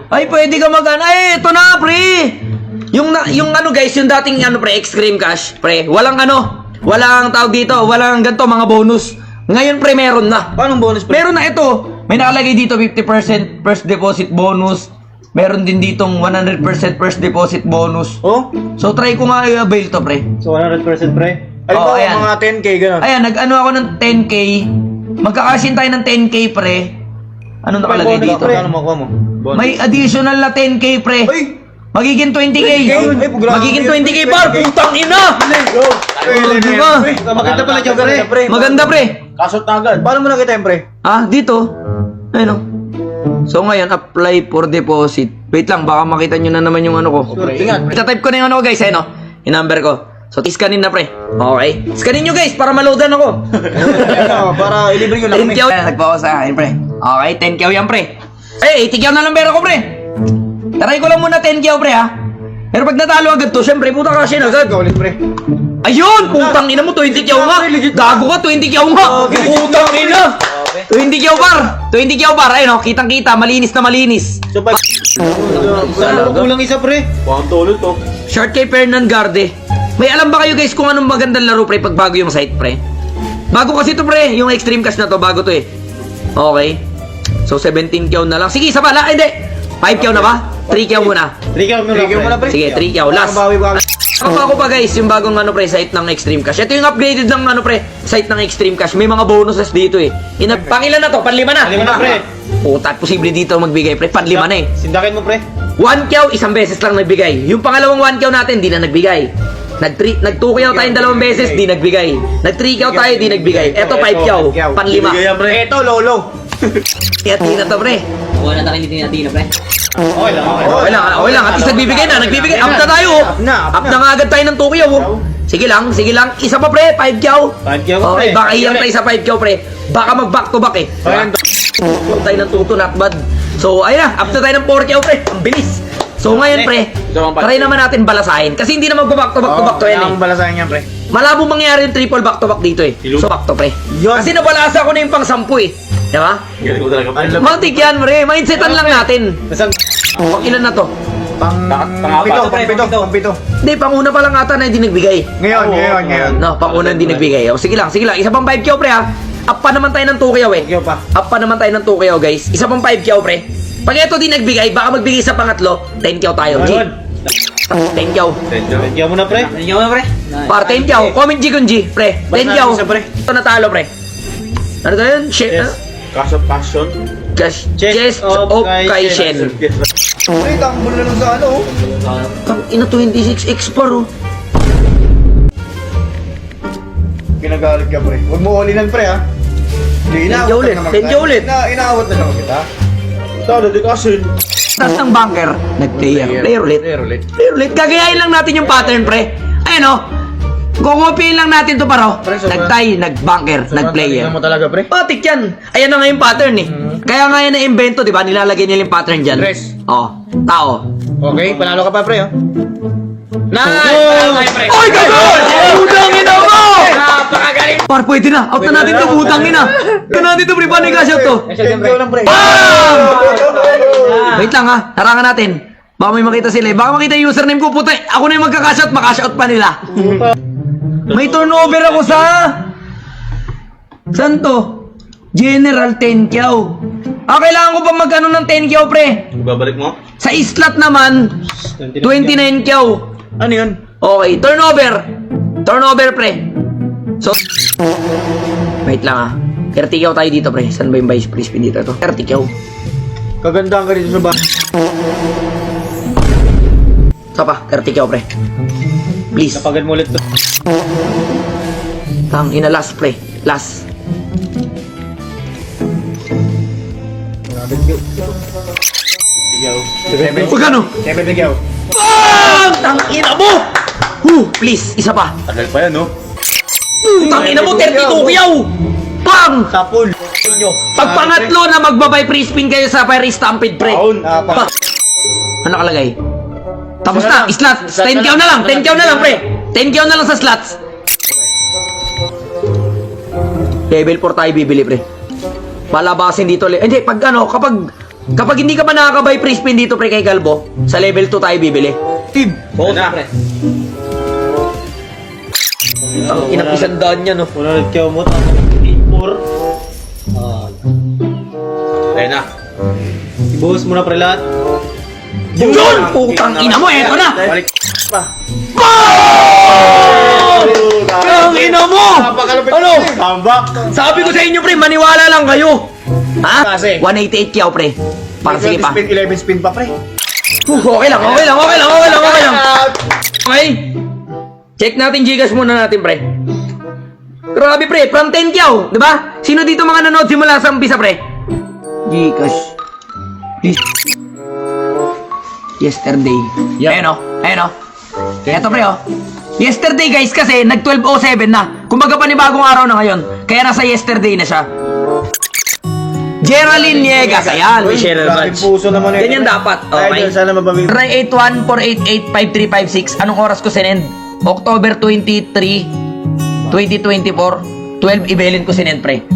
Ay, pwede ka mag-ano. Ay, ito na, pre. Yung ano guys, yung dating ano pre, Extreme Cash, pre. Walang tawag dito, walang ganito mga bonus. Ngayon pre, meron na. Paano bonus pre? Meron na ito. May nakalagay dito 50% first deposit bonus. Meron din ditong 100% first deposit bonus. Oh? So try ko nga i-avail to pre. So 100% pre? Alam Oh, ko, ayan. mga 10k gano'n. Ayan, nag-ano ako ng 10k. Magkakasin tayo ng 10k pre. Ano nakalagay Bonus, dito? pre. Ano makuha mo? Bonus. May additional na 10k pre. Ay! Magiging 20k. 20K? Ay, grabe. Magiging 20k par. Putang ina. Go! Di ba? Maganda pala dyan pre. Maganda pre. Kasot na agad. Paano mo nakita yan pre? Ah, dito. Ayun oh. So ngayon, apply for deposit. Wait lang, baka makita nyo na naman yung ano ko. Tingnan. Ita-type ko na yung ano ko guys, ayun oh. Yung number ko. So, scanin na pre. Okay. Scanin nyo guys, para maloadan ako. Para ilibre nyo lang kami. 10 kyaw. Nagpa ako sa akin pre. Okay, 10 kyaw yan pre. Eh, 80 kyaw na lang pera ko pre. Taray ko lang muna 10 kyaw pre ha. Pero pag natalo agad to, syempre puta kasi na agad. Ulit pre. Ayun! Putang ina mo, 20 kyaw nga! Gago ka, 20 kyaw nga! Putang ina! 20 kyaw par! 20 kyaw par, ayun o, kitang-kita, malinis na malinis. So 5. Kulang isa pre. Pang tulot to. Short kay Fernan Garde. May alam ba kayo guys kung anong magandang laro pre pag bago yung site pre? Bago kasi to pre, yung Extreme Cash na to, bago to eh. Okay. So 17 kyaw na lang. Sige, isa pa, hindi. 5 kyaw na ba? 3 kyaw muna. 3 kyaw muna pre. Sige, 3 kyaw, last. Ako pa guys, yung bagong ano pre, site ng Extreme Cash. Ito yung upgraded ng ano pre, site ng Extreme Cash. May mga bonuses dito eh. Pangilan na to? Panlima na. Panlima na pre. Puta, posible dito magbigay pre, panlima na eh. Sindakin mo pre. 1 kyaw, isang beses lang nagbigay. Yung pangalawang 1 kyaw natin, di na nagbigay. Nag-2 kyaw tayong dalawang beses, di nagbigay. Nag-3 kyaw tayo, di nagbigay. Eto 5 kyaw, panlima. Ito lolo. Tiyati na to pre. Wala na tayo hindi natin pre. Okay lang. Okay lang. At least nagbibigay na. Up na tayo. Up na nga agad tayo ng 2 kyaw. Sige lang. Isa pa pre, 5 kyaw. 5 kyaw Okay, pre. baka iyang tayo sa 5 kyaw pre. Baka mag-back to back eh. Up tayo ng 2 not bad. So, ayun na. Up na tayo ng 4 kyaw pre. Ang bilis. So ngayon pre, try naman natin balasahin. Kasi hindi na mag-back to back to yan eh. Ang balasahin yan pre. Malabo mangyari yung triple back to back dito eh. So back to pre. Yun. Kasi nabalasa ko na yung pang 10 eh. Diba? Matik yan pre. Mindsetan lang natin. Nasaan? Pang ilan na to? Pang-pito. Hindi, panguna pa lang ata na hindi nagbigay. Ngayon. No, panguna hindi nagbigay. O, sige lang. Isa pang 5 kyaw pre ha. Up pa naman tayo ng 2 kyaw eh. Kyaw pa. Up pa naman tayo ng 2 kyaw guys. Isa pang 5 kyaw pre. Pag ito di nagbigay, baka magbigay sa pangatlo, 10 kyaw tayo. G. 10 kyaw. Kyaw muna pre. Nandiyan mo pre. Par 10 kyaw. Comment G kung G, pre. 10 kyaw. Basta pre. Ito natalo pre. Ano to yun? Cash of passion. Chest of Kaishen. Pre, tambol na lang sa ano. Tang ina 26x par oh. Ginagalit ka pre. Huwag mo ulinan pre ha. Thank you ulit. Inaawat na naman kita. Talo di kasi. Tapos ng bunker, nag-player ulit. Gagayain lang natin yung pattern pre. Ayan oh. Kukopiin lang natin to paro. Nag-tie, nag-bunker, nag-player. Tingnan mo talaga pre. Patik yan. Ayan na nga yung pattern eh. Kaya nga yan na-invento, di ba? Nilalagay nila yung pattern dyan. Tres. Oh, tao. Okay, panalo ka pa pre oh. Nice! Oy, gagol! Putang ina mo! Napakagaling! Par, pwede na. Out na natin to, putang ina. Ito natin to, pre. Paano yung cash out to? Kyaw lang pre. Bam! Wait lang ha. Tarangan natin. Baka may makita sila eh. Baka makita yung username ko, puta. Ako na yung magka-cash out, makash out pa nila. May turnover ako sa... Saan to? General 10 kyaw. Kailangan ko pa mag-ano ng 10 kyaw, pre. Babalik mo? Sa islat naman, 29 kyaw. Ano yun? Okay, turnover pre. So, wait lang ah. 30 kyaw tayo dito pre. Saan ba yung vice spin dito? Ito, 30 kyaw. Kagandahan ka dito sa bahay. Sa pa, 30 kyaw pre. Please. Napagan mo ulit to. Tang ina, last pre. Last. Huwag ano? 70 kyaw. Bang! Tang ina mo! Please, isa pa. Tagal pa yan, no? Tang ina mo, 32 kyaw! Bang! Sapul. Pag pangatlo na magbabay free spin kayo sa Fire Stampede pre. Paun. Ano nakalagay? Tapos na, slots. 10 kyaw na lang, 10 kyaw na lang pre. 10 kyaw na lang sa slots. Level 4 tayo bibili pre. Palabasin dito. Hindi, pag ano, kapag Kapag hindi ka pa nakaka-buy free spin dito, pre, kay Galbo, sa level 2 tayo bibili. Tib! Oo na. pre. Ang inapisandaan niya, no? 100 kaya mo, tapos 84. Ayun na. Ibuhos mo na pre lahat. Yun! Putang ina mo, eto na! Balik pa. Ang ina mo! Napakalapit. Ano? Comeback. Sabi ko sa inyo, pre, maniwala lang kayo. Ha? Kasi? 188 kyaw, pre. Para sige pa. Spin, 11 spin pa, pre. Okay lang. Okay? Check natin Gcash muna natin, pre. Grabe, pre. From 10 kyaw, di ba? Sino dito mga nanood simula sa umpisa, pre? Gcash. Yesterday. Ayun, oh. Eto, pre, oh. Yesterday, guys, kasi nag 12:07 na. Kumbaga panibagong araw na ngayon. Kaya nasa yesterday na siya. Geraldine Niegas. Ayan, may share Grabe badge. puso naman ito. Ganyan dapat. Okay. Idol, sana mababing. Try 81-488-5356. Anong oras ko sinend? October 23, 2024. 12 ibelin ko sinend, pre.